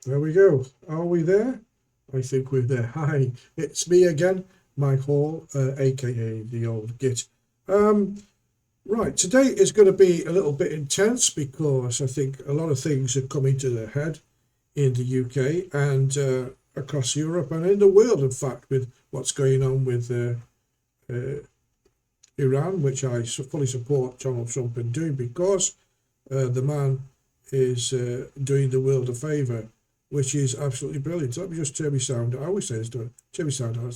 There we go. Are we there? I think we're there. Hi, it's me again, Mike Hall, aka the old Git. Right, today is going to be a little bit intense because I think a lot of things are coming to their head in the UK and across Europe and in the world, in fact, with what's going on with Iran, which I fully support Donald Trump in doing because the man is doing the world a favour, which is absolutely brilliant. Let me just turn my sound. I always say this, don't I? Turn my sound on.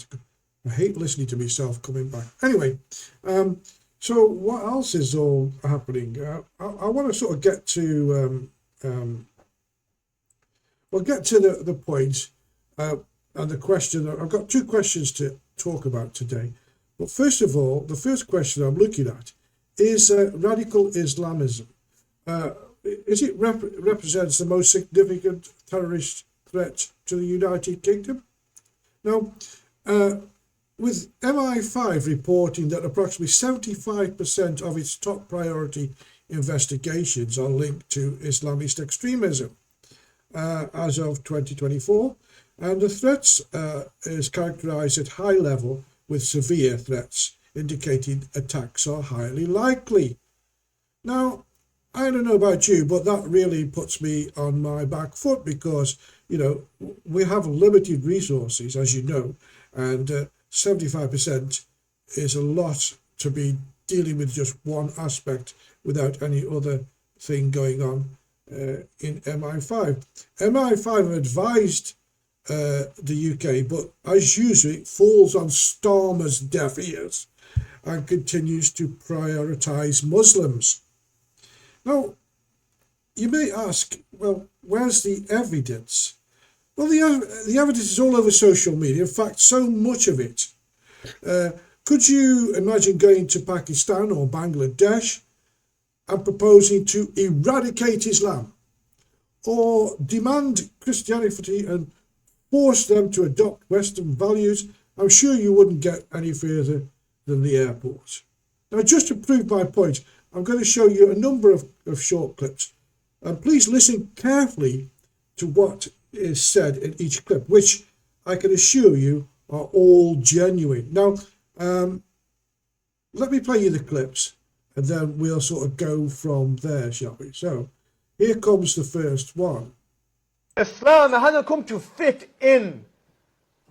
I hate listening to myself coming back. Anyway, so what else is all happening? I want to sort of get to the point and the question. I've got two questions to talk about today. But first of all, the first question I'm looking at is radical Islamism. Is it represents the most significant terrorist threat to the United Kingdom? Now, with MI5 reporting that approximately 75% of its top priority investigations are linked to Islamist extremism as of 2024, and the threats is characterized at high level with severe threats, indicating attacks are highly likely. Now, I don't know about you, but that really puts me on my back foot because, you know, we have limited resources, as you know, and 75% is a lot to be dealing with just one aspect without any other thing going on in MI5. MI5 have advised the UK, but as usual, it falls on Starmer's deaf ears and continues to prioritise Muslims. Now, you may ask, well, where's the evidence? Well, the evidence is all over social media. In fact, so much of it. Could you imagine going to Pakistan or Bangladesh and proposing to eradicate Islam or demand Christianity and force them to adopt Western values? I'm sure you wouldn't get any further than the airport. Now, just to prove my point, I'm going to show you a number of short clips. And please listen carefully to what is said in each clip, which I can assure you are all genuine. Now, let me play you the clips and then we'll sort of go from there, shall we? So, here comes the first one. Islam hasn't come to fit in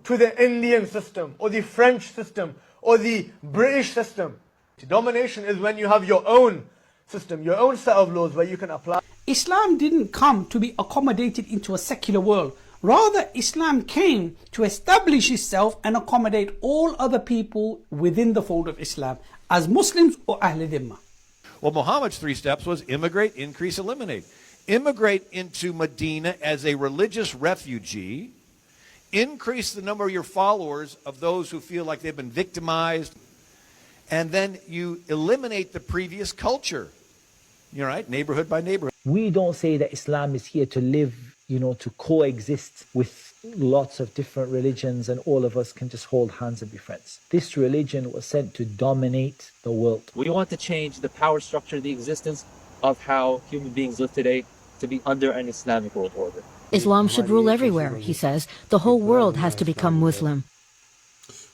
to the Indian system or the French system or the British system. Domination is when you have your own system, your own set of laws where you can apply. Islam didn't come to be accommodated into a secular world. Rather, Islam came to establish itself and accommodate all other people within the fold of Islam as Muslims or Ahl Dhimma. Well, Muhammad's 3 steps was immigrate, increase, eliminate. Immigrate into Medina as a religious refugee. Increase the number of your followers, of those who feel like they've been victimized. And then you eliminate the previous culture. You're right, neighborhood by neighborhood. We don't say that Islam is here to live, to coexist with lots of different religions and all of us can just hold hands and be friends. This religion was sent to dominate the world. We want to change the power structure, the existence of how human beings live today to be under an Islamic world order. Islam should rule everywhere, he says. The whole world has to become Muslim.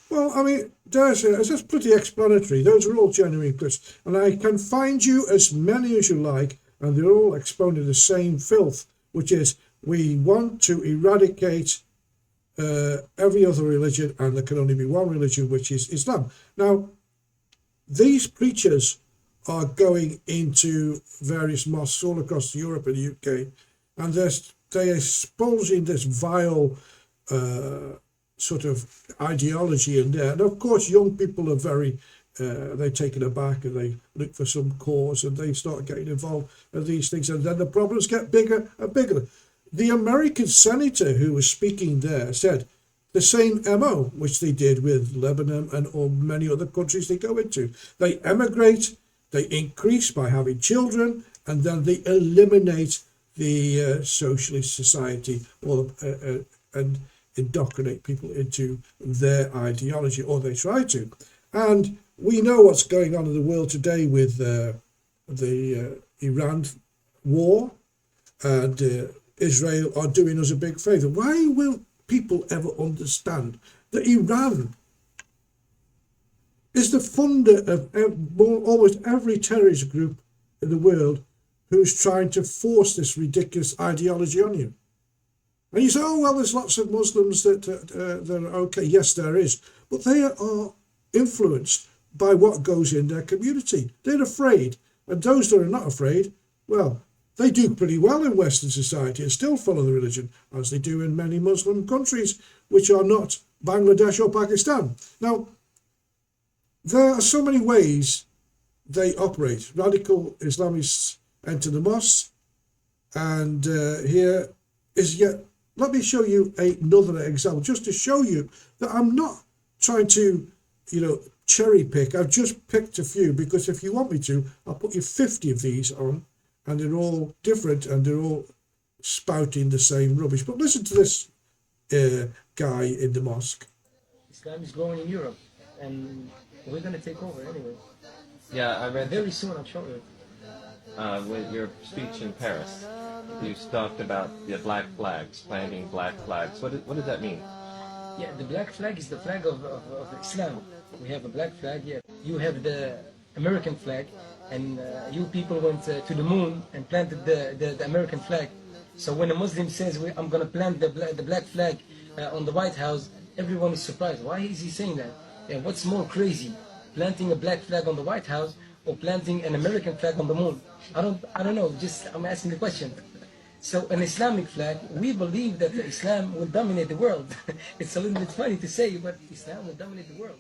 Well, I mean, that's pretty explanatory. Those are all genuine clips. And I can find you as many as you like, and they're all expounding the same filth, which is we want to eradicate every other religion, and there can only be one religion, which is Islam. Now, these preachers are going into various mosques all across Europe and the UK, and they're exposing this vile sort of ideology in there. And of course, young people are very, they're taken aback and they look for some cause and they start getting involved in these things. And then the problems get bigger and bigger. The American senator who was speaking there said the same MO, which they did with Lebanon and or many other countries they go into. They emigrate, they increase by having children, and then they eliminate the socialist society and indoctrinate people into their ideology, or they try to. And we know what's going on in the world today with the Iran war and Israel are doing us a big favour. Why will people ever understand that Iran is the funder of almost every terrorist group in the world who's trying to force this ridiculous ideology on you? And you say, oh, well, there's lots of Muslims that are okay. Yes, there is. But they are influenced by what goes in their community. They're afraid. And those that are not afraid, well, they do pretty well in Western society and still follow the religion, as they do in many Muslim countries, which are not Bangladesh or Pakistan. Now, there are so many ways they operate. Radical Islamists enter the mosque, and here is yet, let me show you another example, just to show you that I'm not trying to, cherry pick. I've just picked a few, because if you want me to, I'll put you 50 of these on, and they're all different, and they're all spouting the same rubbish. But listen to this guy in the mosque. Islam is growing in Europe, and we're going to take over anyway. Yeah, I read Very soon, I'm sure. with your speech in Paris. You talked about the black flags, planting black flags. What does that mean? Yeah, the black flag is the flag of Islam. We have a black flag, yeah. You have the American flag, and you people went to the moon and planted the American flag. So when a Muslim says, I'm going to plant the black flag on the White House, everyone is surprised. Why is he saying that? And what's more crazy, planting a black flag on the White House or planting an American flag on the moon? I don't know, just I'm asking the question. So an Islamic flag, we believe that Islam will dominate the world. It's a little bit funny to say, but Islam will dominate the world.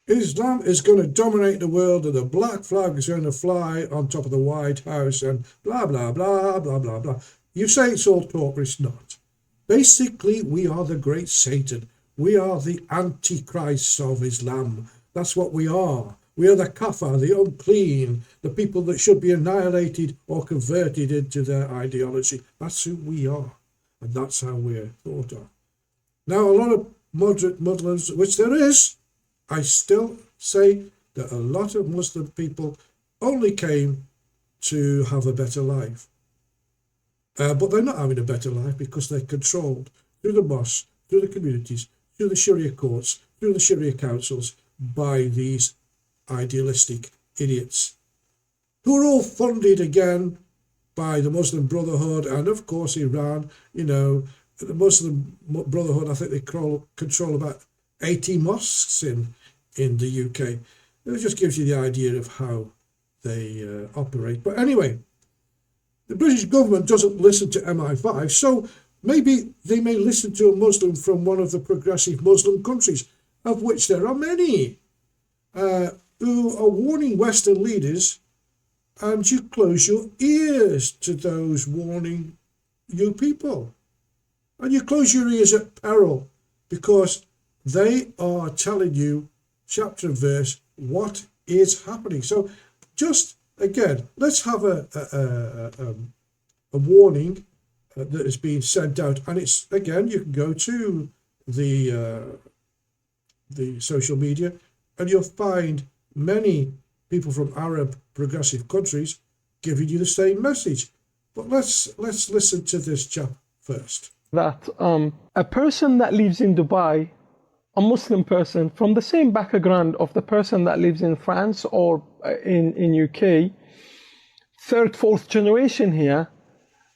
Islam is going to dominate the world, and the black flag is going to fly on top of the White House, and blah, blah, blah, blah, blah, blah. You say it's all talk, but it's not. Basically, we are the great Satan. We are the Antichrists of Islam. That's what we are. We are the kafir, the unclean, the people that should be annihilated or converted into their ideology. That's who we are, and that's how we're thought of. Now, a lot of moderate Muslims, which there is, I still say that a lot of Muslim people only came to have a better life. But they're not having a better life because they're controlled through the mosques, through the communities, through the Sharia courts, through the Sharia councils, by these idealistic idiots who are all funded again by the Muslim Brotherhood and, of course, Iran. The Muslim Brotherhood, I think they control about 80 mosques in the UK. It just gives you the idea of how they operate. But anyway, the British government doesn't listen to MI5, so maybe they may listen to a Muslim from one of the progressive Muslim countries, of which there are many, who are warning Western leaders, and you close your ears to those warning you people. And you close your ears at peril, because they are telling you, chapter and verse, what is happening. So just, again, let's have a warning that is being sent out. And it's, again, you can go to the social media, and you'll find many people from Arab progressive countries giving you the same message. But let's listen to this chap first. That a person that lives in Dubai, a Muslim person from the same background of the person that lives in France or in UK, third, fourth generation here,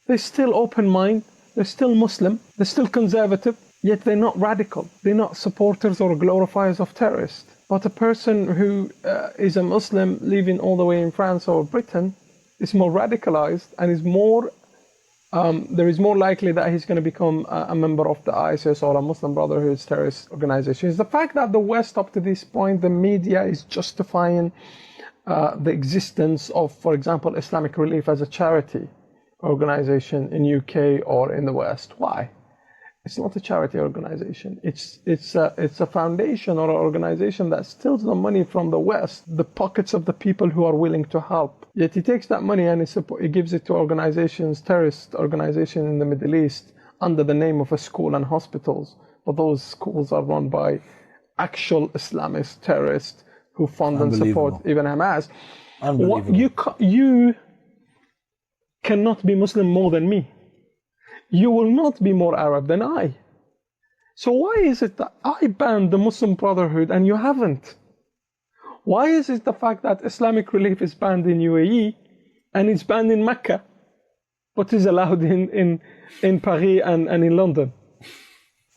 they're still open mind, they're still Muslim, they're still conservative, yet they're not radical. They're not supporters or glorifiers of terrorists. But a person who is a Muslim living all the way in France or Britain is more radicalized and is more, there is more likely that he's going to become a member of the ISIS or a Muslim Brotherhood terrorist organization. It's the fact that the West, up to this point, the media is justifying the existence of, for example, Islamic Relief as a charity organization in UK or in the West. Why? It's not a charity organization. It's a foundation or an organization that steals the money from the West, the pockets of the people who are willing to help. Yet he takes that money and he gives it to organizations, terrorist organizations in the Middle East, under the name of a school and hospitals. But those schools are run by actual Islamist terrorists who fund and support even Hamas. Unbelievable. cannot be Muslim more than me. You will not be more Arab than I. So why is it that I banned the Muslim Brotherhood and you haven't? Why is it the fact that Islamic Relief is banned in UAE and it's banned in Mecca, but is allowed in Paris and in London?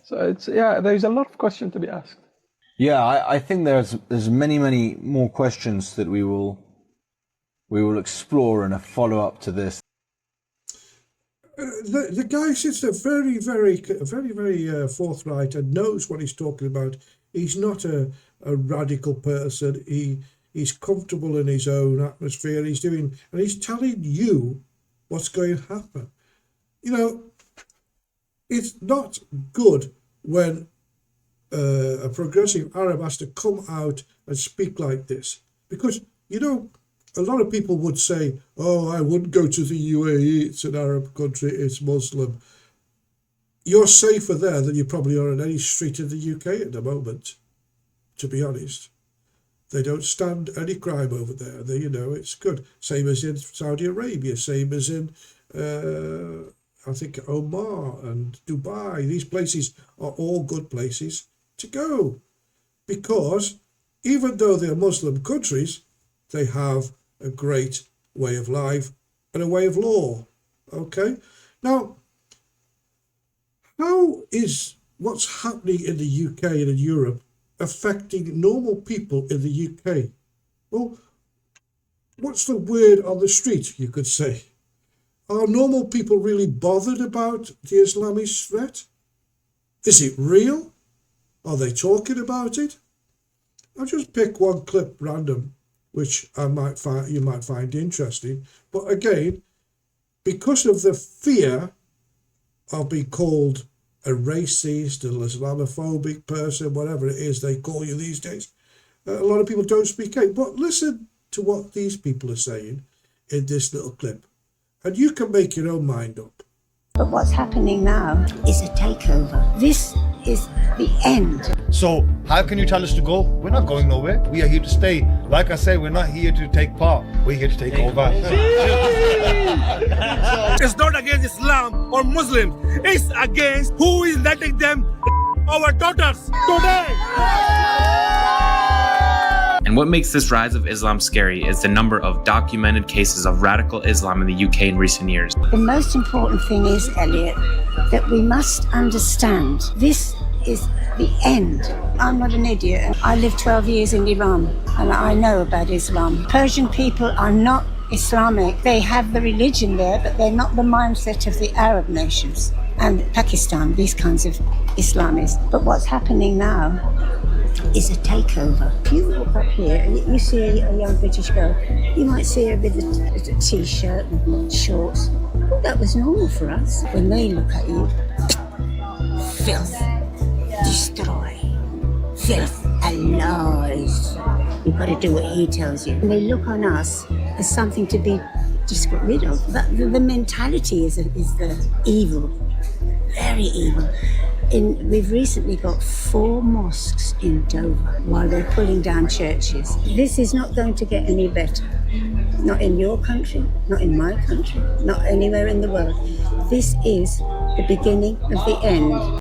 So it's, yeah, there's a lot of questions to be asked. Yeah, I think there's many more questions that we will explore in a follow-up to this. The guy sits there very forthright and knows what he's talking about. He's not a radical person. He's comfortable in his own atmosphere. He's telling you what's going to happen. You know, it's not good when a progressive Arab has to come out and speak like this, because, you know, a lot of people would say, oh, I wouldn't go to the UAE, it's an Arab country, it's Muslim. You're safer there than you probably are on any street in the UK at the moment, to be honest. They don't stand any crime over there. You know, it's good. Same as in Saudi Arabia, same as in, I think, Oman and Dubai. These places are all good places to go, because even though they're Muslim countries, they have a great way of life and a way of law. Okay? Now, how is what's happening in the UK and in Europe affecting normal people in the UK? Well, what's the word on the street, you could say? Are normal people really bothered about the Islamist threat? Is it real? Are they talking about it? I'll just pick one clip random, which you might find interesting. But again, because of the fear of being called a racist, an Islamophobic person, whatever it is they call you these days, a lot of people don't speak out. But listen to what these people are saying in this little clip, and you can make your own mind up. But what's happening now is a takeover. This is the end. So how can you tell us to go? We're not going nowhere. We are here to stay. Like I said, we're not here to take part. We're here to take over. It's not against Islam or Muslims. It's against who is letting them our daughters today. And what makes this rise of Islam scary is the number of documented cases of radical Islam in the UK in recent years. The most important thing is, Elliot, that we must understand this is the end. I'm not an idiot. I lived 12 years in Iran and I know about Islam. Persian people are not Islamic. They have the religion there, but they're not the mindset of the Arab nations and Pakistan, these kinds of Islamists. But what's happening now is a takeover. If you walk up here and you see a young British girl, you might see her with a t-shirt and shorts. Well, that was normal for us. When they look at you, filth, destroy, filth and lies. You've got to do what he tells you. And they look on us as something to be just got rid of. But the mentality is the evil, very evil. We've recently got 4 mosques in Dover while they're pulling down churches. This is not going to get any better. Not in your country, not in my country, not anywhere in the world. This is the beginning of the end.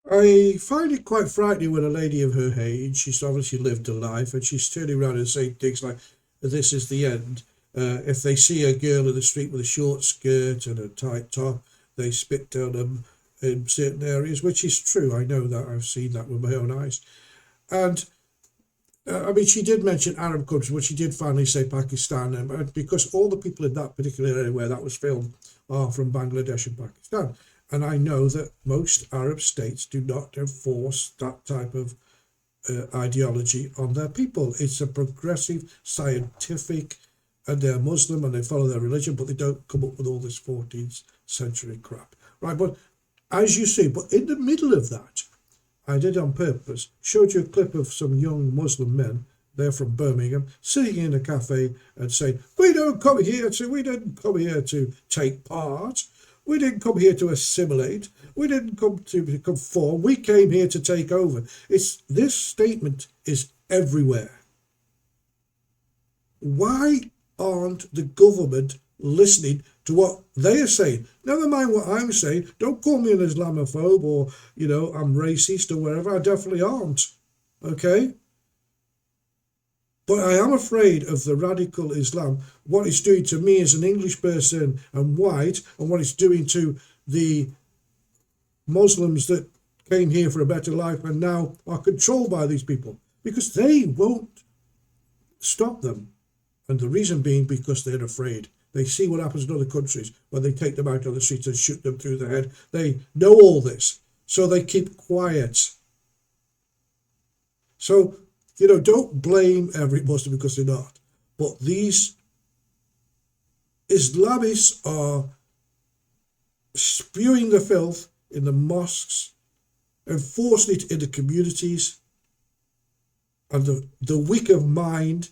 I find it quite frightening when a lady of her age, she's obviously lived a life, and she's turning around and saying things like, this is the end. If they see a girl in the street with a short skirt and a tight top, they spit down them in certain areas, which is true. I know that. I've seen that with my own eyes. And I mean, she did mention Arab countries, but she did finally say Pakistan, and because all the people in that particular area where that was filmed are from Bangladesh and Pakistan. And I know that most Arab states do not enforce that type of ideology on their people. It's a progressive, scientific, and they're Muslim and they follow their religion, but they don't come up with all this 14th century crap. Right, but as you see, but in the middle of that, I did on purpose, showed you a clip of some young Muslim men, they're from Birmingham, sitting in a cafe and saying, we didn't come here to take part. We didn't come here to assimilate. We didn't come to conform. We came here to take over. This statement is everywhere. Why aren't the government listening to what they are saying. Never mind what I'm saying. Don't call me an Islamophobe or, you know, I'm racist or whatever. I definitely aren't. Okay? But I am afraid of the radical Islam, what it's doing to me as an English person and white, and what it's doing to the Muslims that came here for a better life and now are controlled by these people, because they won't stop them. And the reason being because they're afraid. They see what happens in other countries when they take them out on the streets and shoot them through the head. They know all this, so they keep quiet. So, you know, don't blame every Muslim because they're not. But these Islamists are spewing the filth in the mosques, enforcing it in the communities, and the weak of mind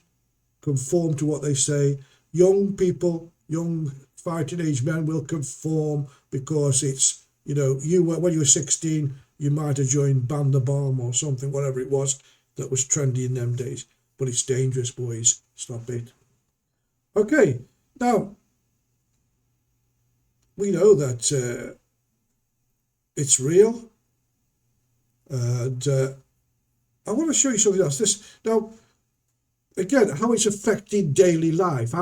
conform to what they say. Young people, young fighting age men will conform because it's, you know, when you were 16, you might have joined Ban the Bomb or something, whatever it was that was trendy in them days. But it's dangerous, boys. Stop it. Okay, now, we know that it's real. And I want to show you something else. Now, again, how it's affecting daily life,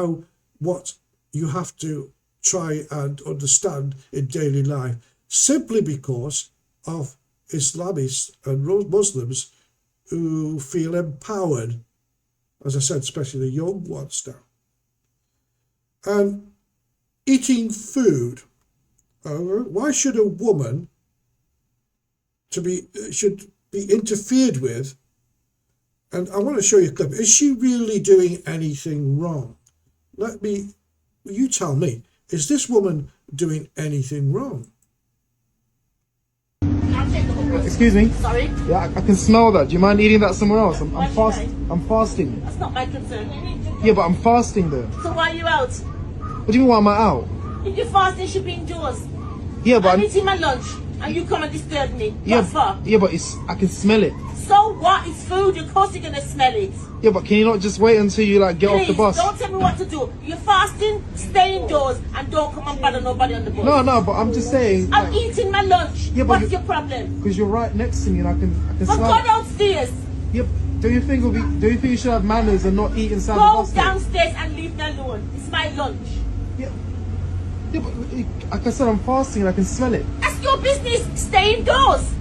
what you have to try and understand in daily life, simply because of Islamists and Muslims who feel empowered, as I said, especially the young ones now. And eating food. Why should a woman should be interfered with? And I want to show you a clip. Is she really doing anything wrong? You tell me. Is this woman doing anything wrong? Excuse me? Sorry? Yeah, I can smell that. Do you mind eating that somewhere else? I'm fasting. That's not my concern. Yeah, but I'm fasting though. So why are you out? What do you mean why am I out? If you're fasting, you should be indoors. Yeah, but I'm eating my lunch and you come and disturb me. Yeah, What for? yeah, but I can smell it. So what? It's food. Of course you're going to smell it. Yeah, but can you not just wait until you get off the bus? Don't tell me what to do. You're fasting, stay indoors and don't come and bother nobody on the bus. No, but I'm just saying. I'm eating my lunch. Yeah, but what's your problem? Because you're right next to me and I can But smell go it. downstairs. Yeah, do you think you should have manners and not eat inside the Go bus? downstairs and leave me alone. It's my lunch. Yeah, but like I said, I'm fasting and I can smell it. That's your business. Stay indoors.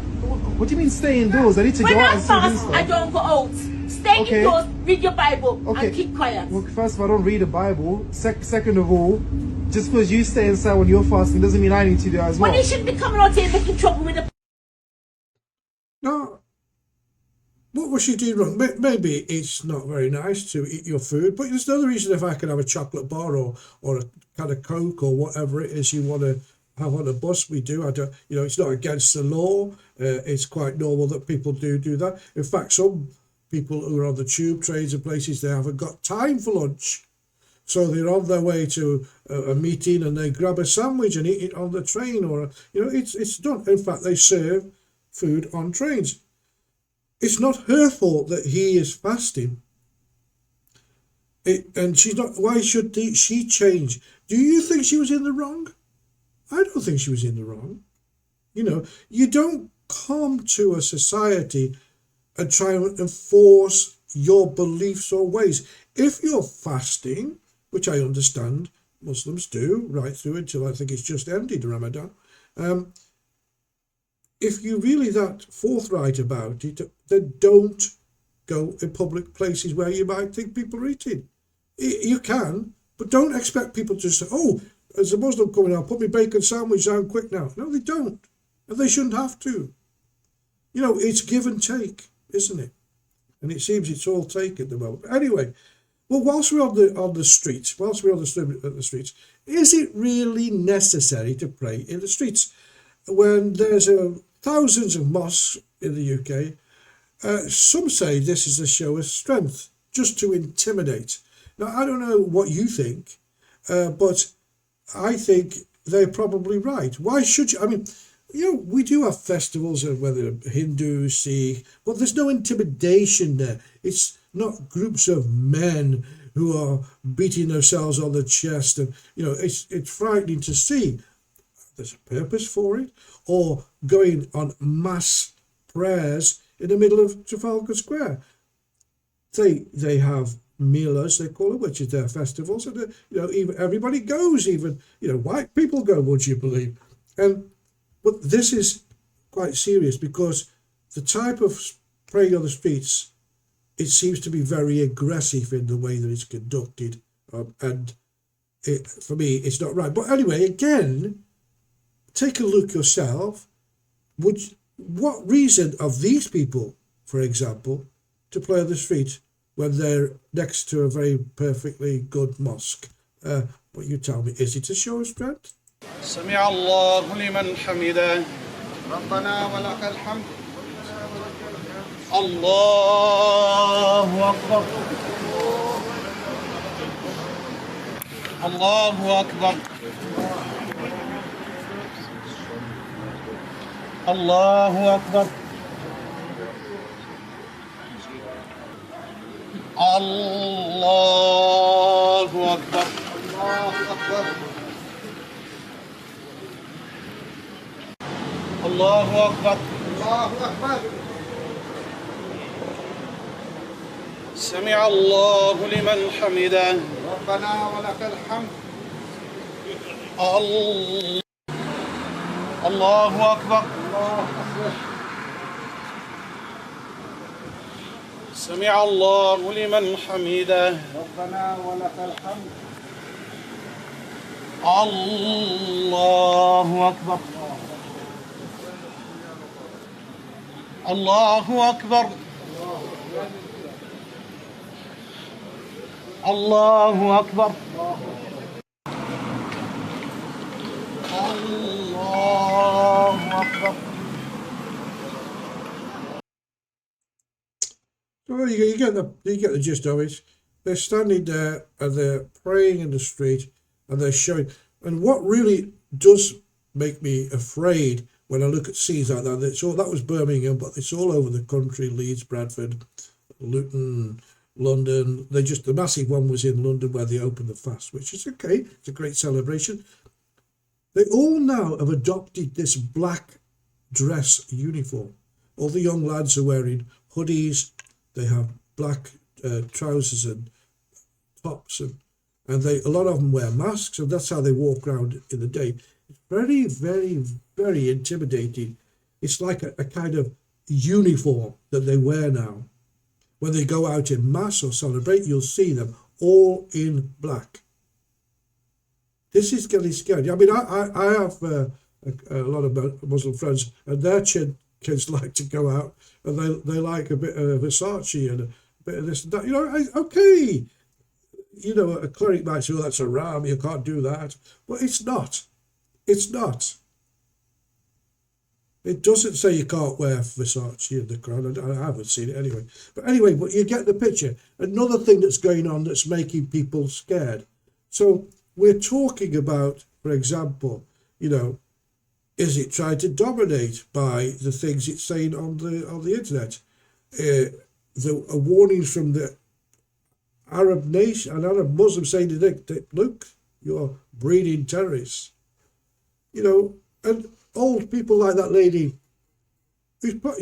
What do you mean stay indoors? I need to go out and see When this I fast, I don't go out. Stay indoors, read your Bible, and keep quiet. Well, first of all, I don't read the Bible. Second of all, just because you stay inside when you're fasting doesn't mean I need to do that as well. When you shouldn't be coming out here making trouble with the... No. What was she doing wrong? Maybe it's not very nice to eat your food, but there's another reason if I can have a chocolate bar or a can of Coke or whatever it is you want to have on a bus, we do. I don't, you know, it's not against the law. It's quite normal that people do that. In fact, some people who are on the tube trains and places, they haven't got time for lunch. So they're on their way to a meeting and they grab a sandwich and eat it on the train, or, you know, it's done. In fact, they serve food on trains. It's not her fault that he is fasting. And she's not, why should she change? Do you think she was in the wrong? I don't think she was in the wrong. You know, you don't come to a society and try and enforce your beliefs or ways. If you're fasting, which I understand Muslims do right through until I think it's just ended Ramadan, if you're really that forthright about it, then don't go in public places where you might think people are eating. You can, but don't expect people to say, oh, as a Muslim coming out, put me bacon sandwich down quick now. No, they don't. And they shouldn't have to. You know, it's give and take, isn't it? And it seems it's all take at the moment. Anyway, well, whilst we're on the streets, is it really necessary to pray in the streets when there's thousands of mosques in the UK? Some say this is a show of strength, just to intimidate. Now, I don't know what you think, but I think they're probably right. Why should you? I mean, you know, we do have festivals, whether Hindu, Sikh, but there's no intimidation there. It's not groups of men who are beating themselves on the chest, and it's frightening to see. There's a purpose for it, or going on mass prayers in the middle of Trafalgar Square. They have Milas, they call it, which is their festivals, and even everybody goes, even white people go, would you believe? But this is quite serious, because the type of praying on the streets, it seems to be very aggressive in the way that it's conducted, and for me, it's not right. But anyway, again, take a look yourself. What reason of these people, for example, to play on the street when they're next to a very perfectly good mosque? What you tell me, is it a show of strength? سمع الله لمن حمده ربنا ولك الحمد الله أكبر الله أكبر الله أكبر الله أكبر الله أكبر الله أكبر سمع الله لمن حمده ربنا ولك الحمد الله أكبر سمع الله لمن حمده ربنا ولك الحمد الله أكبر الله أكبر الله أكبر الله أكبر. So you get the gist of it. They're standing there and they're praying in the street, and they're showing. And what really does make me afraid when I look at scenes like that, that was Birmingham, but it's all over the country: Leeds, Bradford, Luton, London. The massive one was in London where they opened the fast, which is okay. It's a great celebration. They all now have adopted this black dress uniform. All the young lads are wearing hoodies. They have black trousers and tops, and a lot of them wear masks, and that's how they walk around in the day. It's very, very, very intimidating. It's like a kind of uniform that they wear now. When they go out in mass or celebrate, you'll see them all in black. This is getting scary. I mean, I have a lot of Muslim friends, and their kids like to go out, and they like a bit of Versace and a bit of this and that. Okay. A cleric might say, "Oh, that's haram, you can't do that." But it's not. It's not. It doesn't say you can't wear Versace in the Quran. I haven't seen it anyway. But you get the picture. Another thing that's going on that's making people scared. So we're talking about, for example, is it trying to dominate by the things it's saying on the internet? The warnings from the Arab nation and Arab Muslims saying to them, "Look, you're breeding terrorists." And old people like that lady,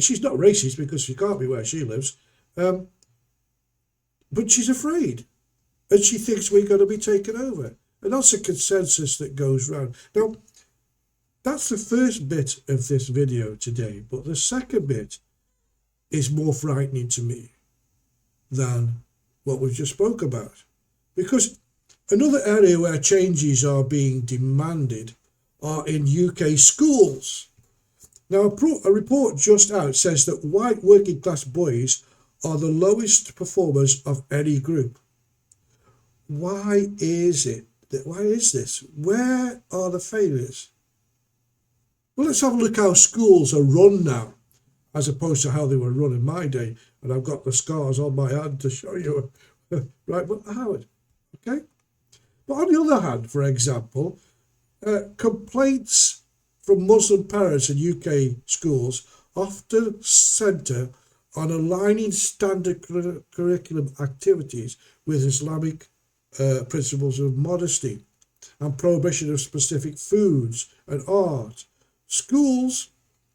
she's not racist because she can't be where she lives, but she's afraid, and she thinks we're going to be taken over. And that's a consensus that goes round. Now, that's the first bit of this video today, but the second bit is more frightening to me than what we just spoke about. Because another area where changes are being demanded are in UK schools. Now, a report just out says that white working class boys are the lowest performers of any group. Why is it? Why is this? Where are the failures? Well, let's have a look how schools are run now, as opposed to how they were run in my day. And I've got the scars on my hand to show you. Right, but Howard, okay? But on the other hand, for example, complaints from Muslim parents in UK schools often centre on aligning standard curriculum activities with Islamic principles of modesty and prohibition of specific foods and art. Schools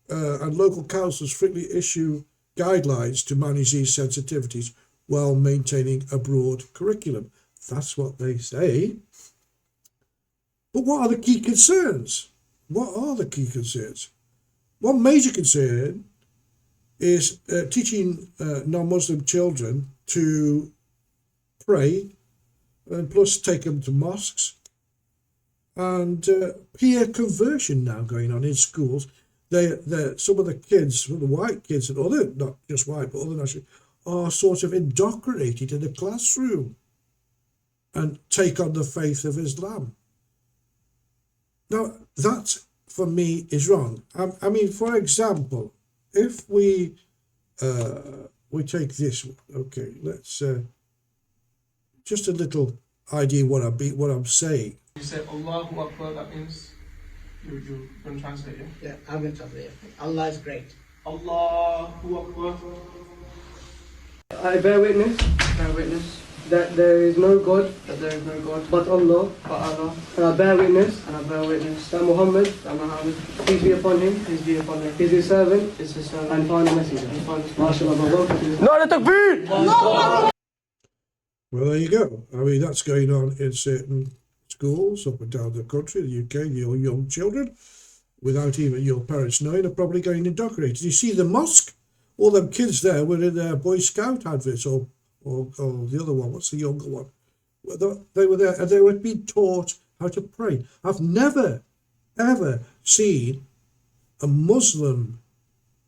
and local councils strictly issue guidelines to manage these sensitivities while maintaining a broad curriculum. That's what they say. But what are the key concerns? What are the key concerns? One major concern is teaching non-Muslim children to pray, and plus take them to mosques, and peer conversion now going on in schools. Some of the kids, some of the white kids, and other, not just white, but other nationalities, are sort of indoctrinated in the classroom and take on the faith of Islam. Now, that, for me, is wrong. I mean, for example, if we take this one, okay, let's just a little idea what I'm saying. You say Allahu Akbar, that means you're going to translate, yeah? Yeah, I'm going to translate it. Allah is great. Allahu Akbar. I bear witness that there is no God but Allah, and I bear witness that Muhammad, peace be upon him, is his servant and final messenger. Nara Takbir! Well, there you go. I mean, that's going on in certain schools up and down the country, the UK. Your young children, without even your parents knowing, are probably getting indoctrinated. You see the mosque, all them kids there were in their Boy Scout adverts, or the other one, what's the younger one? They were there and they were being taught how to pray. I've never, ever seen a Muslim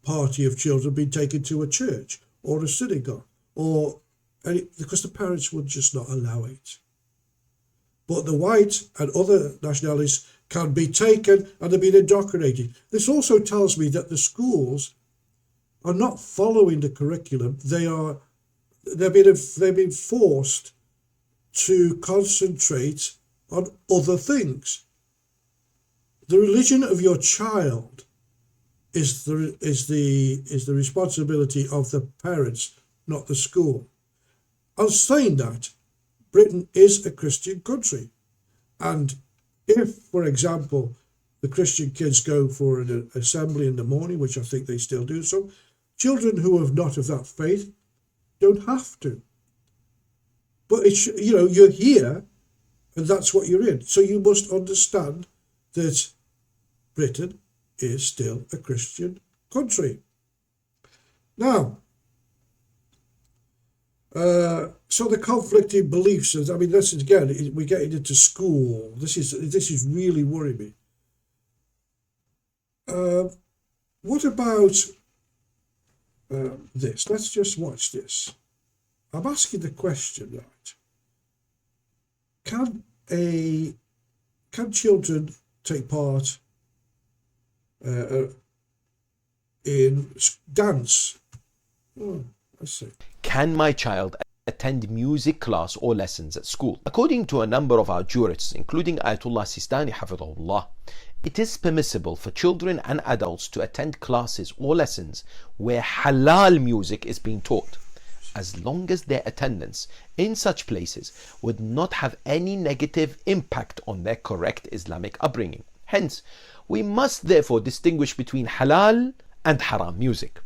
party of children being taken to a church or a synagogue, because the parents would just not allow it. But the white and other nationalities can be taken and they're being indoctrinated. This also tells me that the schools are not following the curriculum. They've been forced to concentrate on other things. The religion of your child is the responsibility of the parents, not the school. I'm saying that Britain is a Christian country, and if, for example, the Christian kids go for an assembly in the morning, which I think they still do so, children who are not of that faith don't have to. But it's, you're here, and that's what you're in. So you must understand that Britain is still a Christian country. Now, so the conflicting beliefs, I mean, this is, again, we're getting into school. This is really worrying me. What about this? Let's just watch this. I'm asking the question, right? Can children take part in dance? Oh, let's see. Can my child attend music class or lessons at school? According to a number of our jurists, including Ayatollah Sistani Hafidhullah, it is permissible for children and adults to attend classes or lessons where halal music is being taught, as long as their attendance in such places would not have any negative impact on their correct Islamic upbringing. Hence, we must therefore distinguish between halal and haram music.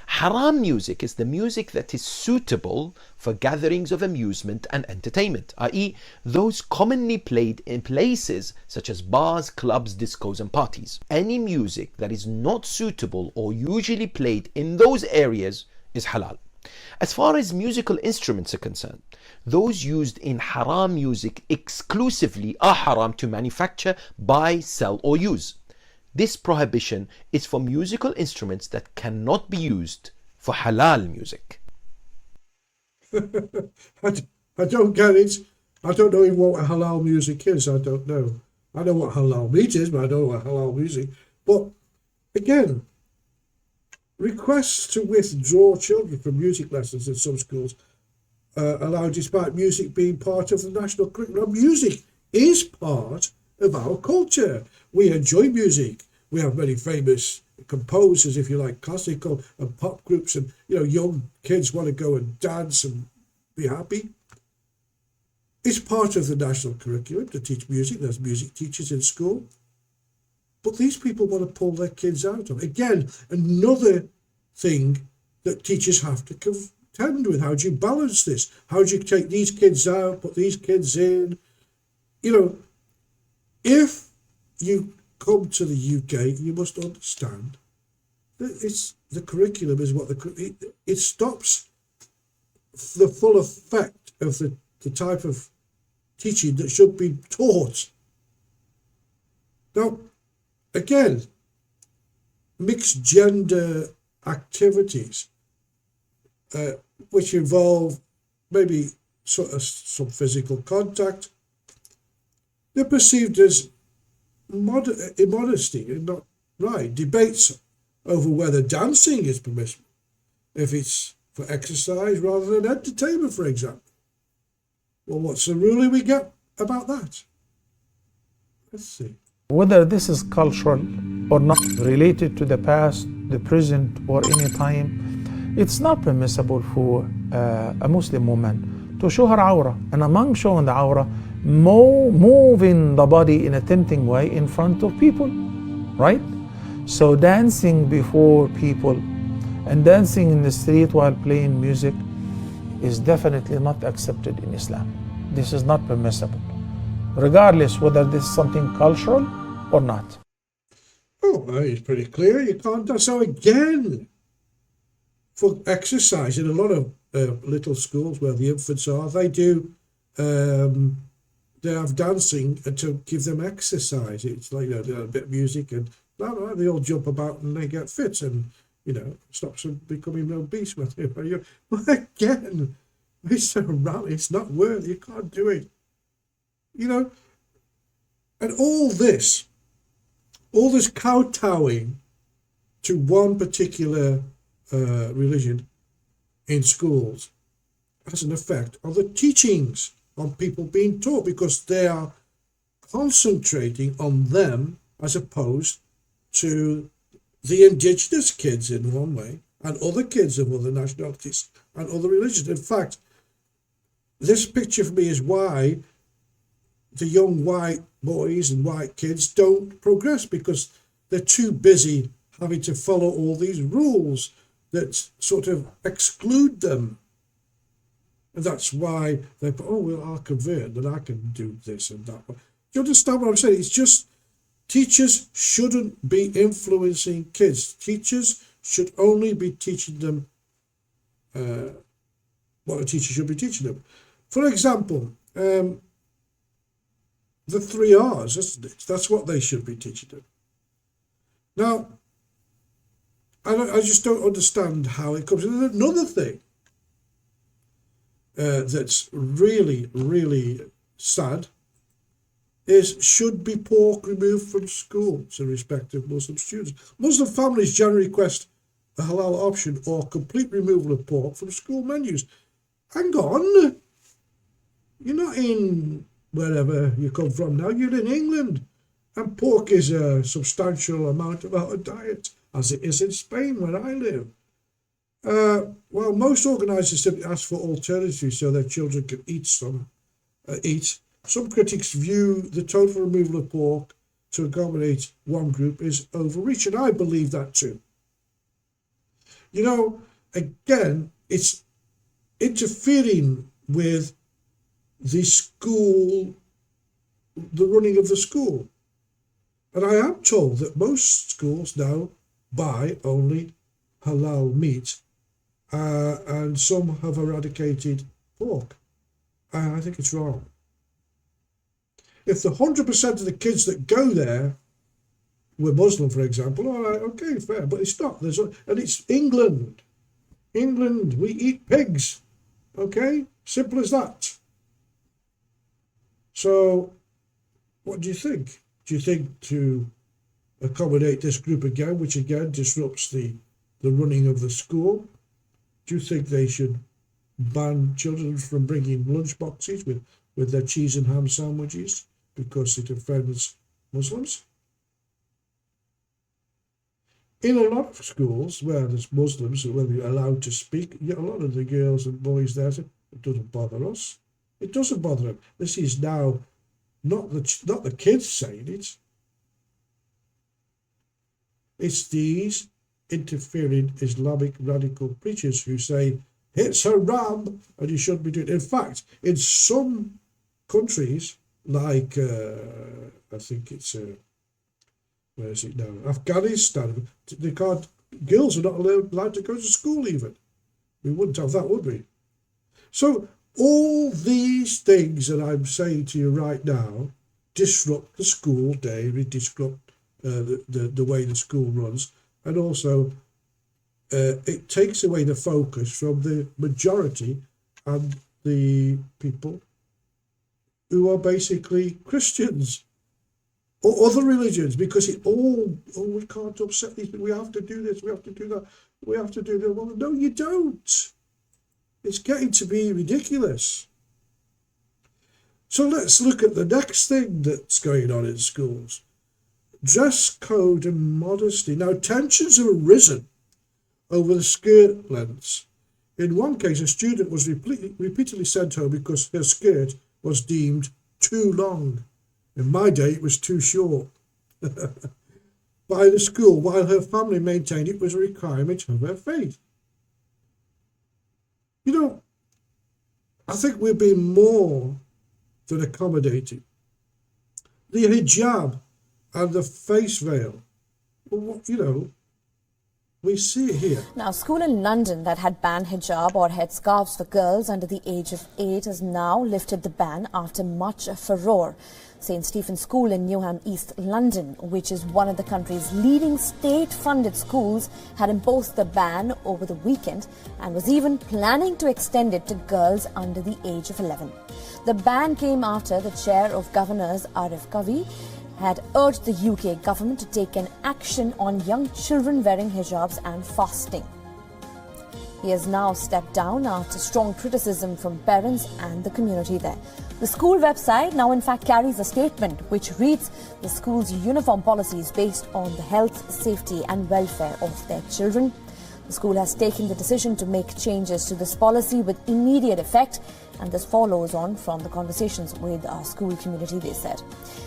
Haram music is the music that is suitable for gatherings of amusement and entertainment, i.e. those commonly played in places such as bars, clubs, discos and parties. Any music that is not suitable or usually played in those areas is halal. As far as musical instruments are concerned, those used in haram music exclusively are haram to manufacture, buy, sell or use. This prohibition is for musical instruments that cannot be used for halal music. I don't get it. I don't know even what halal music is. I don't know. I know what halal meat is, but I don't know what halal music. But again, requests to withdraw children from music lessons in some schools allowed despite music being part of the national curriculum. Music is part of our culture. We enjoy music. We have many famous composers, if you like, classical and pop groups, and young kids want to go and dance and be happy. It's part of the national curriculum to teach music. There's music teachers in school. But these people want to pull their kids out of. Again, another thing that teachers have to contend with. How do you balance this? How do you take these kids out, put these kids in? If you come to the UK, you must understand that the curriculum is what it stops the full effect of the type of teaching that should be taught. Now, again, mixed gender activities, which involve maybe sort of some physical contact, they're perceived as immodesty and not right. Debates over whether dancing is permissible, if it's for exercise rather than entertainment, for example. Well, what's the ruling we get about that? Let's see. Whether this is cultural or not, related to the past, the present, or any time, it's not permissible for a Muslim woman to show her awrah. And among showing the awrah, moving the body in a tempting way in front of people, right? So dancing before people and dancing in the street while playing music is definitely not accepted in Islam. This is not permissible, regardless whether this is something cultural or not. Oh, it's pretty clear. You can't dance. So again, for exercise, in a lot of little schools where the infants are, they do, they have dancing to give them exercise. It's like a bit of music and blah, blah, they all jump about and they get fit and, stops them becoming obese. But again, it's not worth it. You can't do it. And all this kowtowing to one particular religion in schools has an effect on the teachings, on people being taught, because they are concentrating on them as opposed to the indigenous kids in one way and other kids of other nationalities and other religions. In fact, this picture for me is why the young white boys and white kids don't progress, because they're too busy having to follow all these rules that sort of exclude them. And that's why they put, I'll convert and I can do this and that. Do you understand what I'm saying? It's just teachers shouldn't be influencing kids. Teachers should only be teaching them what a teacher should be teaching them. For example, the 3 R's, isn't it? That's what they should be teaching them. Now, I just don't understand how it comes. And another thing that's really, really sad is, should be pork removed from schools in respect of Muslim students. Muslim families generally request a halal option or complete removal of pork from school menus. Hang on. You're not in wherever you come from now, you're in England. And pork is a substantial amount of our diet, as it is in Spain, where I live. While most organisers simply ask for alternatives so their children can eat. Some critics view the total removal of pork to accommodate one group is overreach, and I believe that too. Again, it's interfering with the school, the running of the school. And I am told that most schools now buy only halal meat, and some have eradicated pork. I think it's wrong. If the 100% of the kids that go there were Muslim, for example, all right, okay, fair, but it's not. And it's England. England, we eat pigs. Okay? Simple as that. So, what do you think? Do you think to accommodate this group again, which again disrupts the running of the school, do you think they should ban children from bringing lunch boxes with their cheese and ham sandwiches because it offends Muslims? In a lot of schools where there's Muslims, where they're allowed to speak, a lot of the girls and boys there say, it doesn't bother us. It doesn't bother them. This is now not the kids saying it. It's these interfering Islamic radical preachers who say, it's haram and you shouldn't be doing it. In fact, in some countries, like, I think it's, where is it now? Afghanistan, they can't, girls are not allowed to go to school even. We wouldn't have that, would we? So all these things that I'm saying to you right now disrupt the school day, disrupt the way the school runs, and also it takes away the focus from the majority and the people who are basically Christians or other religions, because it all, we can't upset these people, we have to do this, we have to do that, we have to do that. Well, no, you don't. It's getting to be ridiculous. So let's look at the next thing that's going on in schools. Dress code and modesty. Now, tensions have arisen over the skirt lengths. In one case, a student was repeatedly sent home because her skirt was deemed too long. In my day, it was too short. By the school, while her family maintained it was a requirement of her faith. You know, I think we've been more than accommodating. The hijab and the face veil, well, you know, we see it here. Now, a school in London that had banned hijab or headscarves for girls under the age of 8 has now lifted the ban after much furore. St. Stephen's School in Newham, East London, which is one of the country's leading state-funded schools, had imposed the ban over the weekend and was even planning to extend it to girls under the age of 11. The ban came after the chair of governors, Arif Kavi, had urged the UK government to take an action on young children wearing hijabs and fasting. He has now stepped down after strong criticism from parents and the community there. The school website now in fact carries a statement which reads, the school's uniform policy is based on the health, safety and welfare of their children. The school has taken the decision to make changes to this policy with immediate effect, and this follows on from the conversations with our school community, they said.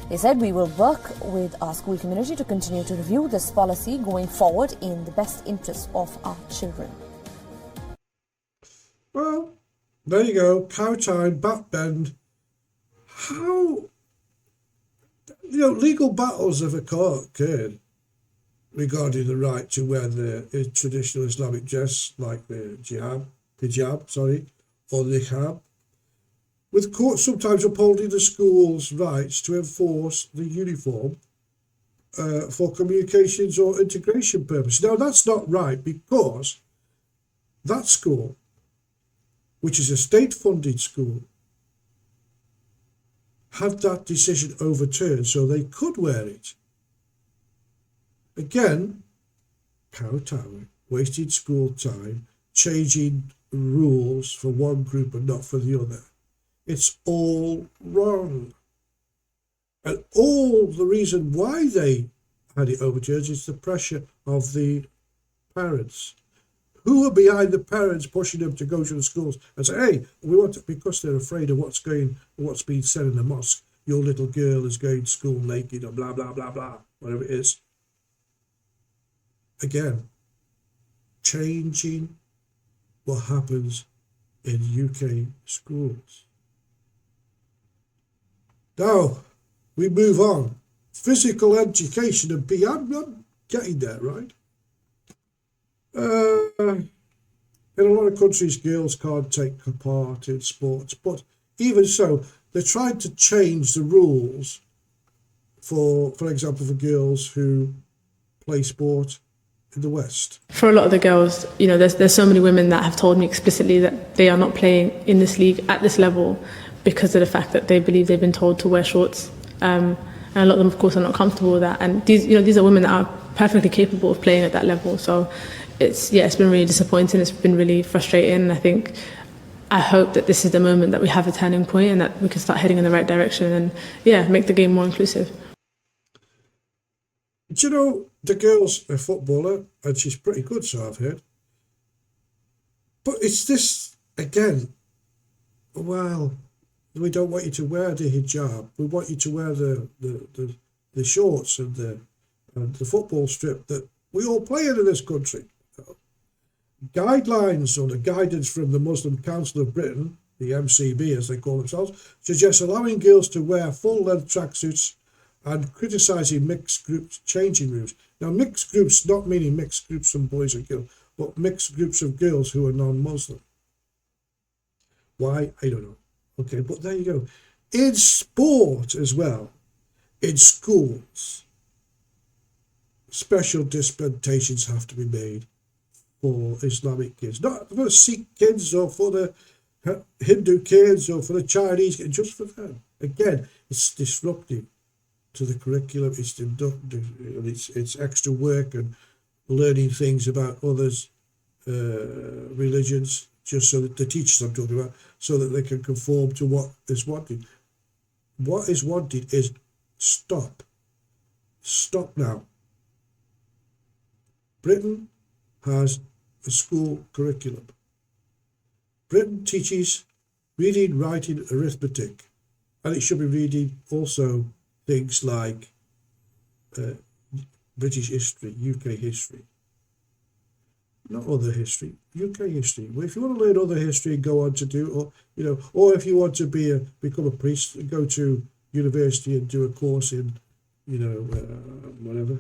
They said, we will work with our school community to continue to review this policy going forward in the best interest of our children. Well, there you go, Cowtown, Batbend. How, you know, legal battles have occurred regarding the right to wear the traditional Islamic dress, like the hijab, or the niqab, with courts sometimes upholding the school's rights to enforce the uniform for communications or integration purposes. Now, that's not right, because that school, which is a state-funded school, had that decision overturned so they could wear it. Again, kowtowing, wasting school time, changing rules for one group and not for the other. It's all wrong. And all the reason why they had it overturned is the pressure of the parents. Who are behind the parents pushing them to go to the schools and say, hey, we want to, because they're afraid of what's being said in the mosque, your little girl is going to school naked or blah, blah, blah, blah, whatever it is. Again, changing what happens in UK schools. Now, we move on. Physical education and PE. I'm getting there, right? In a lot of countries, girls can't take part in sports, but even so, they're trying to change the rules for example, for girls who play sport in the West. For a lot of the girls, you know, there's so many women that have told me explicitly that they are not playing in this league at this level because of the fact that they believe they've been told to wear shorts. And a lot of them, of course, are not comfortable with that. And these are women that are perfectly capable of playing at that level. So it's been really disappointing. It's been really frustrating. And I hope that this is the moment that we have a turning point and that we can start heading in the right direction and, make the game more inclusive. Do you know, the girl's a footballer, and she's pretty good, so I've heard. But it's this, again, well, we don't want you to wear the hijab. We want you to wear the shorts and the football strip that we all play in this country. Guidelines or the guidance from the Muslim Council of Britain, the MCB as they call themselves, suggests allowing girls to wear full-length tracksuits and criticising mixed groups changing rooms. Now, mixed groups, not meaning mixed groups of boys and girls, but mixed groups of girls who are non-Muslim. Why? I don't know. Okay, but there you go. In sport as well, in schools, special dispensations have to be made for Islamic kids. Not for the Sikh kids or for the Hindu kids or for the Chinese kids, just for them. Again, it's disruptive to the curriculum. It's extra work and learning things about others' religions, just so that the teachers I'm talking about, so that they can conform to what is wanted. What is wanted is stop. Stop now. Britain has a school curriculum. Britain teaches reading, writing, arithmetic, and it should be reading also things like British history, UK history. Not other history, UK history. Well, if you want to learn other history and go on to do, or if you want to become a priest, go to university and do a course in, whatever.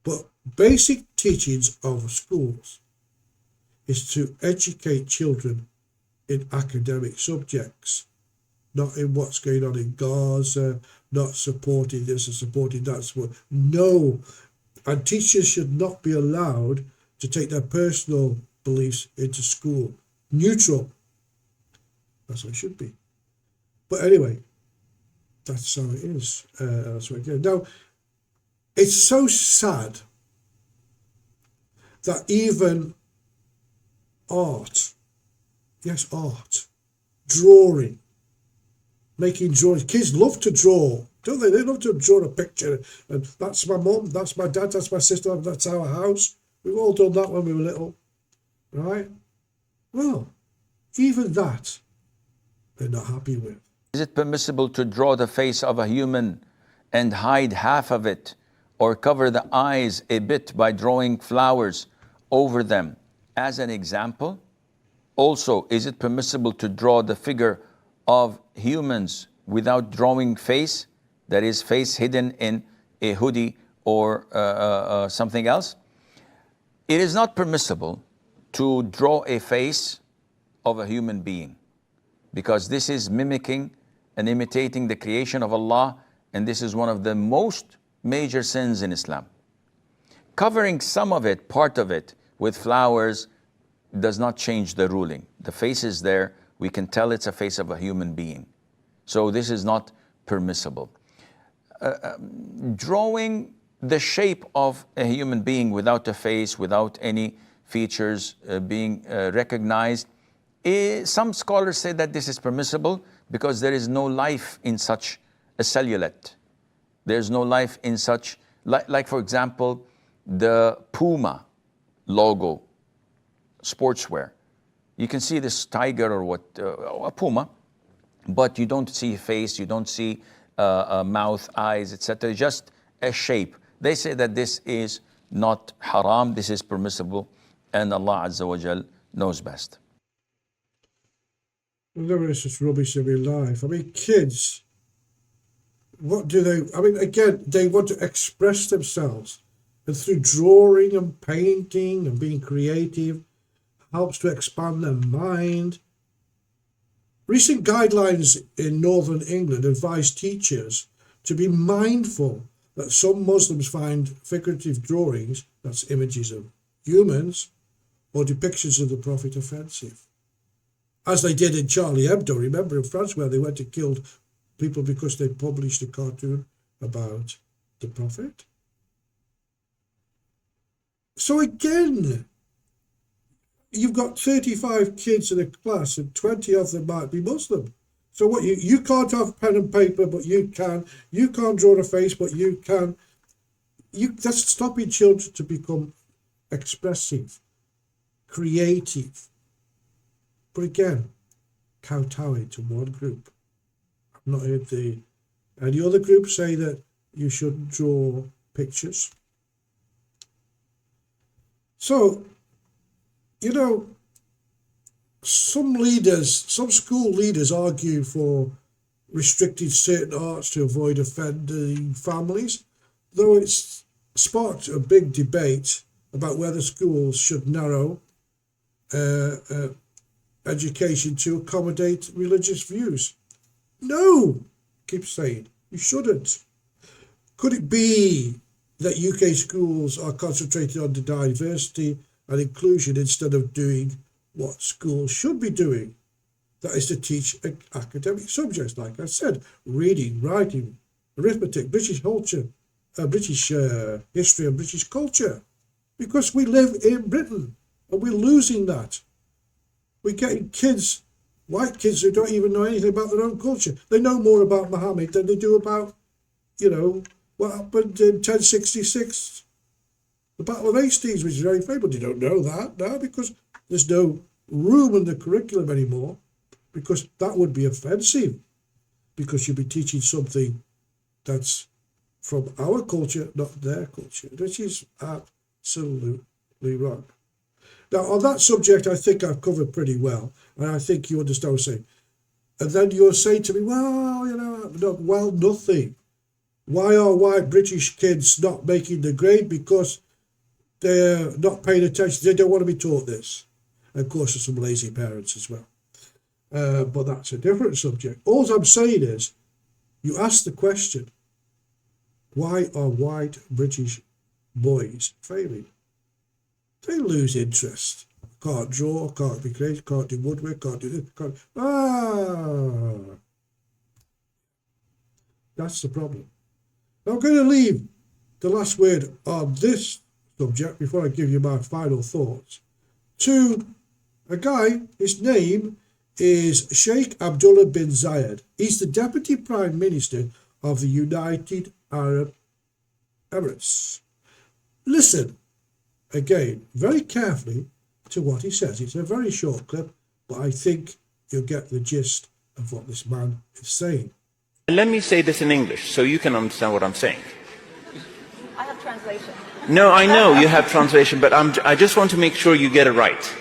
But basic teachings of schools is to educate children in academic subjects, not in what's going on in Gaza, not supporting this and supporting that. No, and teachers should not be allowed to take their personal beliefs into school. Neutral. That's what it should be. But anyway, that's how it is. That's what it is. Now, it's so sad that even art, drawing, making drawings. Kids love to draw, don't they? They love to draw a picture. And that's my mum, that's my dad, that's my sister, that's our house. We've all done that when we were little, right? Well, even that, they're not happy with. Is it permissible to draw the face of a human and hide half of it, or cover the eyes a bit by drawing flowers over them as an example? Also, is it permissible to draw the figure of humans without drawing face, that is, face hidden in a hoodie or something else? It is not permissible to draw a face of a human being, because this is mimicking and imitating the creation of Allah, and this is one of the most major sins in Islam. Covering some of it, part of it, with flowers does not change the ruling. The face is there. We can tell it's a face of a human being. So this is not permissible. Drawing the shape of a human being without a face, without any features being recognized, some scholars say that this is permissible because there is no life in such a cellulite. There's no life in such, like for example, the Puma logo, sportswear. You can see this tiger or what, a puma, but you don't see face, you don't see a mouth, eyes, etc. Just a shape. They say that this is not haram, this is permissible, and Allah Azza wa Jal knows best. There is such rubbish in real life. I mean, kids, what do they, I mean, again, they want to express themselves. And through drawing and painting and being creative, helps to expand their mind. Recent guidelines in Northern England advise teachers to be mindful that some Muslims find figurative drawings, that's images of humans, or depictions of the Prophet offensive. As they did in Charlie Hebdo, remember in France, where they went and killed people because they published a cartoon about the Prophet? So again, you've got 35 kids in a class and 20 of them might be Muslim. So what, you can't have pen and paper, but you can. You can't draw a face, but you can. that's stopping children to become expressive, creative. But again, kowtowing to one group. I've not heard any other group say that you shouldn't draw pictures. So, you know, some school leaders argue for restricting certain arts to avoid offending families, though it's sparked a big debate about whether schools should narrow education to accommodate religious views. No, keep saying, you shouldn't. Could it be that UK schools are concentrating on the diversity and inclusion instead of doing what schools should be doing? That is to teach academic subjects, like I said, reading, writing, arithmetic, British culture, British history and British culture. Because we live in Britain and we're losing that. We're getting kids, white kids, who don't even know anything about their own culture. They know more about Muhammad than they do about, you know, what happened in 1066, the Battle of Hastings, which is very famous. They don't know that now because there's no room in the curriculum anymore, because that would be offensive, because you'd be teaching something that's from our culture, not their culture, which is absolutely wrong. Now, on that subject, I think I've covered pretty well, and I think you understand what I'm saying. And then you're saying to me, well, you know, no, well, nothing. Why are white British kids not making the grade? Because they're not paying attention. They don't want to be taught this. And of course, there's some lazy parents as well. But that's a different subject. All I'm saying is, you ask the question, why are white British boys failing? They lose interest. Can't draw, can't be creative, can't do woodwork, can't do this, can't... That's the problem. Now I'm going to leave the last word on this subject before I give you my final thoughts to a guy. His name is Sheikh Abdullah bin Zayed. He's the Deputy Prime Minister of the United Arab Emirates. Listen again very carefully to what he says. It's a very short clip, but I think you'll get the gist of what this man is saying. Let me say this in English so you can understand what I'm saying. I have translation. No, I know you have translation, but I just want to make sure you get it right.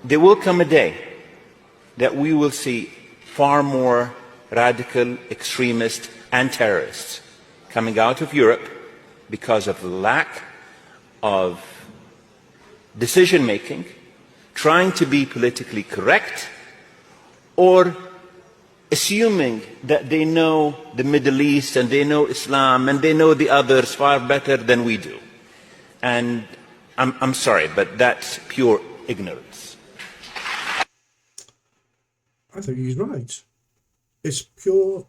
There will come a day that we will see far more radical extremists and terrorists coming out of Europe because of the lack of decision-making, trying to be politically correct, or assuming that they know the Middle East and they know Islam and they know the others far better than we do. And I'm sorry, but that's pure ignorance. I think he's right. It's pure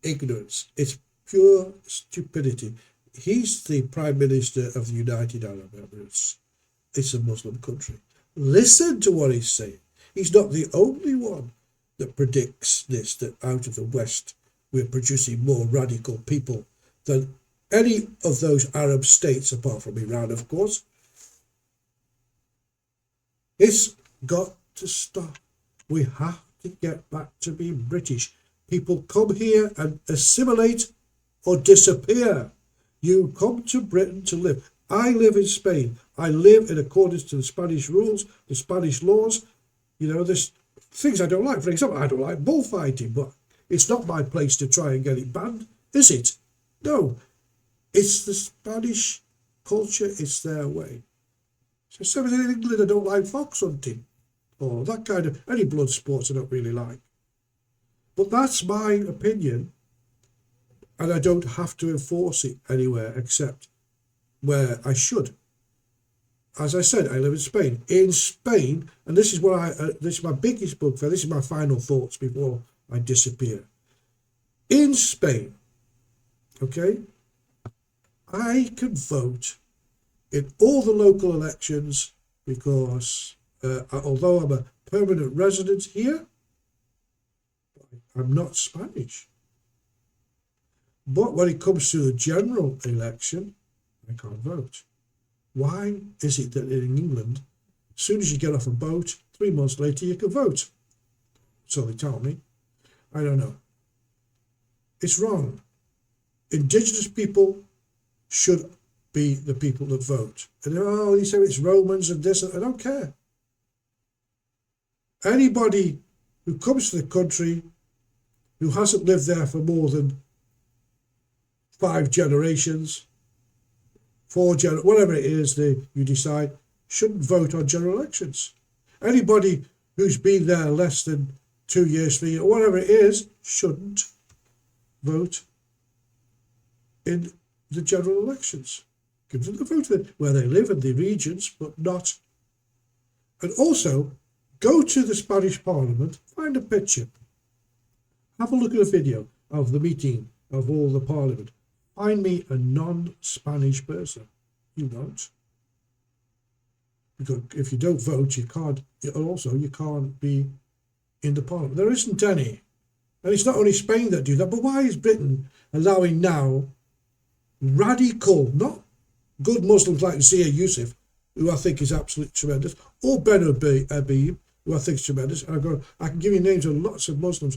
ignorance. It's pure stupidity. He's the Prime Minister of the United Arab Emirates. It's a Muslim country. Listen to what he's saying. He's not the only one that predicts this, that out of the West we're producing more radical people than any of those Arab states, apart from Iran, of course. It's got to stop. We have to get back to being British. People come here and assimilate or disappear. You come to Britain to live. I live in Spain. I live in accordance to the Spanish rules, the Spanish laws. You know, there's things I don't like. For example, I don't like bullfighting, but it's not my place to try and get it banned, is it? No. It's the Spanish culture. It's their way. So same as in England, I don't like fox hunting or that kind of, any blood sports I don't really like. But that's my opinion, and I don't have to enforce it anywhere except where I should. As I said, I live in Spain. In Spain, and this is what this is my biggest bugbear. This is my final thoughts before I disappear. In Spain, okay, I can vote in all the local elections because although I'm a permanent resident here, I'm not Spanish. But when it comes to the general election, I can't vote. Why is it that in England, as soon as you get off a boat, 3 months later you can vote? So they tell me. I don't know. It's wrong. Indigenous people should be the people that vote. And you say it's Romans and this, I don't care. Anybody who comes to the country who hasn't lived there for more than 5 generations, 4 whatever it is that you decide, shouldn't vote on general elections. Anybody who's been there less than 2 years, 3 years, whatever it is, shouldn't vote in the general elections. Give them the vote where they live in the regions, but not. And also, go to the Spanish Parliament, find a picture. Have a look at a video of the meeting of all the Parliament. Find me a non-Spanish person. You won't. Because if you don't vote, you can't. Also, you can't be in the Parliament. There isn't any. And it's not only Spain that do that, but why is Britain allowing now radical, not good Muslims like Zia Yusuf, who I think is absolutely tremendous, or Ben Habib, who I think is tremendous. And I can give you names of lots of Muslims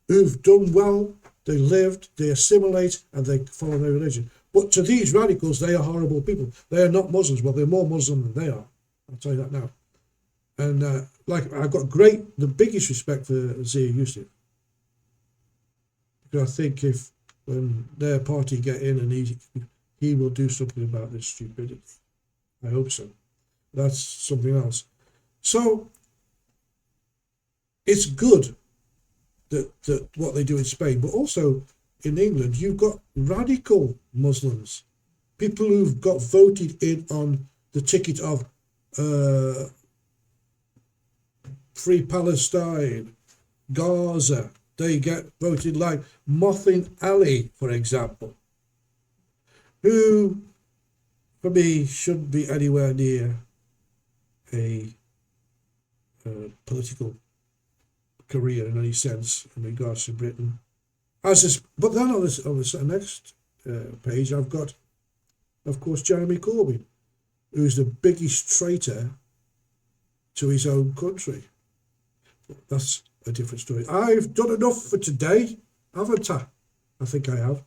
who've done well, they lived, they assimilate, and they follow their religion. But to these radicals, they are horrible people. They are not Muslims. Well, they're more Muslim than they are. I'll tell you that now. And I've got the biggest respect for Zia Yusuf. Because I think if when their party get in and he will do something about this stupidity. I hope so. That's something else. So it's good that what they do in Spain, but also in England, you've got radical Muslims, people who've got voted in on the ticket of Free Palestine, Gaza. They get voted like Mothin Ali, for example, who, for me, shouldn't be anywhere near a political career in any sense in regards to Britain. But then on the next page, I've got, of course, Jeremy Corbyn, who's the biggest traitor to his own country. That's a different story. I've done enough for today, haven't I? I think I have.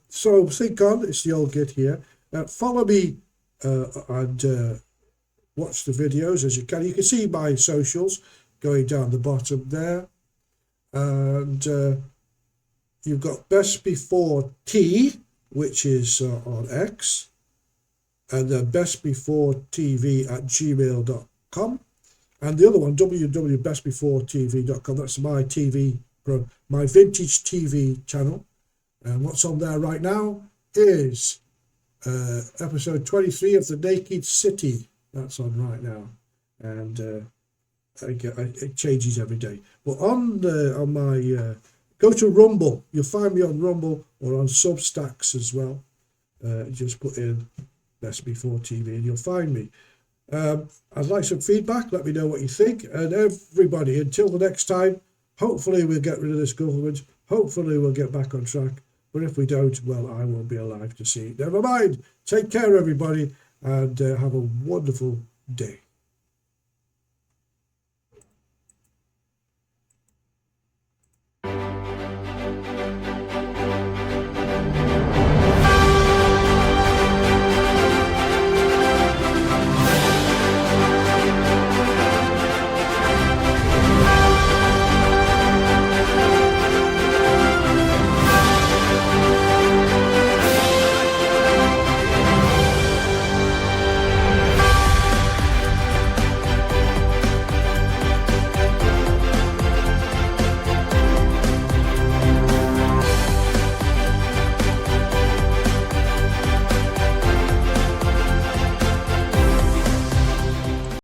So think on, it's the old git here. Follow me and watch the videos as you can. You can see my socials going down the bottom there. And you've got Best Before T, which is on X. And then bestbeforetv@gmail.com. And the other one, www.bestbeforetv.com. That's my vintage TV channel. And what's on there right now is episode 23 of The Naked City. That's on right now. And it changes every day. But on my, go to Rumble. You'll find me on Rumble or on Substacks as well. Just put in Best Before TV and you'll find me. I'd like some feedback. Let me know what you think. And everybody, until the next time, hopefully we'll get rid of this government. Hopefully we'll get back on track. But if we don't, well, I won't be alive to see it. Never mind. Take care, everybody, and have a wonderful day.